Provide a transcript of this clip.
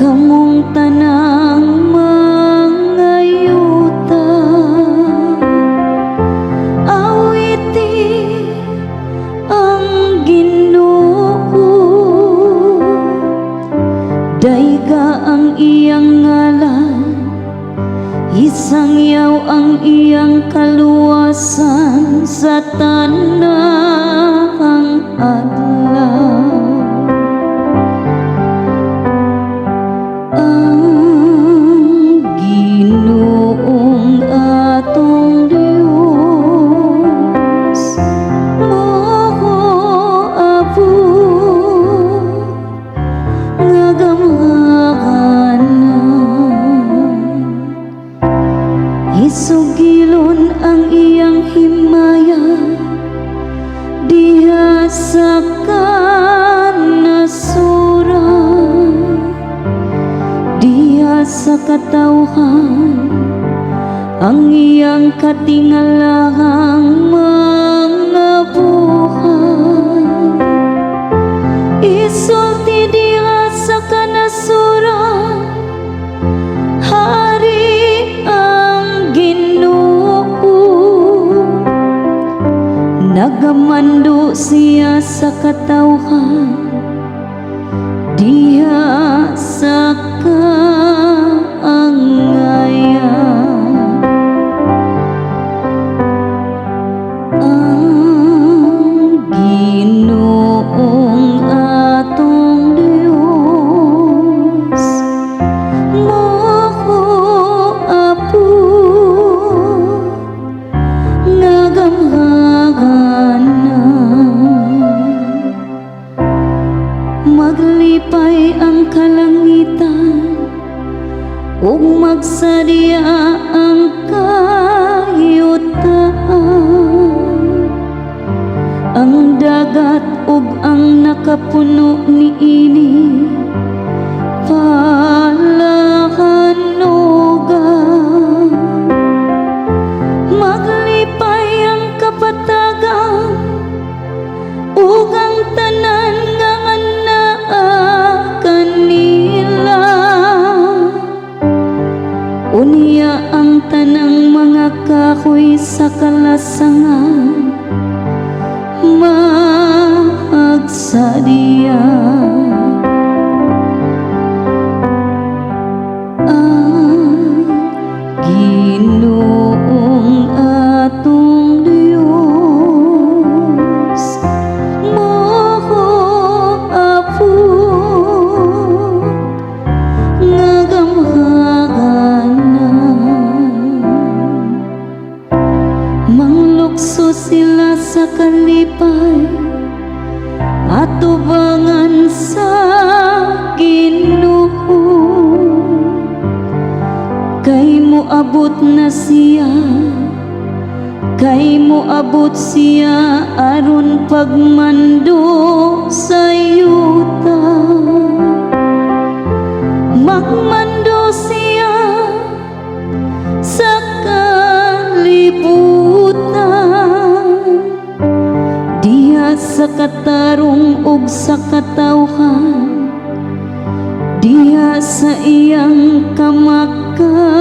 kamong tanang mga yuta, awiti ang Ginoo, dayga ang iyang ngalan, isangyaw ang iyang kaluwasan sa tanang adlaw. Ang Ginoong atong Dios moho abot nga gamhanan, isugilon ang iyang himaya diha sa kanasuran, diha sa katawhan ang iyang katingalahang mga buhay. Isulti diha sa kanasuran, Hari ang Ginoo, nagamando siya sa katawhan diha sa kaangayan. Ang Ginoong atong Dios moho abot nga gamhanan, maglipay ang kalangitan ug magsadya ang kayutaan, ang dagat ug ang nakapuno niini palahanugan, maglipay ang kapatagan ug ang tanan nga anaa kanila, unya ang tanang mga kahoy sa kalasangan magsadya. Ang Ginoong atong Dios moho abot nga gamhanan, manglukso sila sa kalipay atubangan sa Ginoo, kay moabot na siya, kay moabot siya aron pagmando sa yuta, magmando siya sa kalibutan, diha sa katarong ug sa katawhan, diha sa iyang kamakay.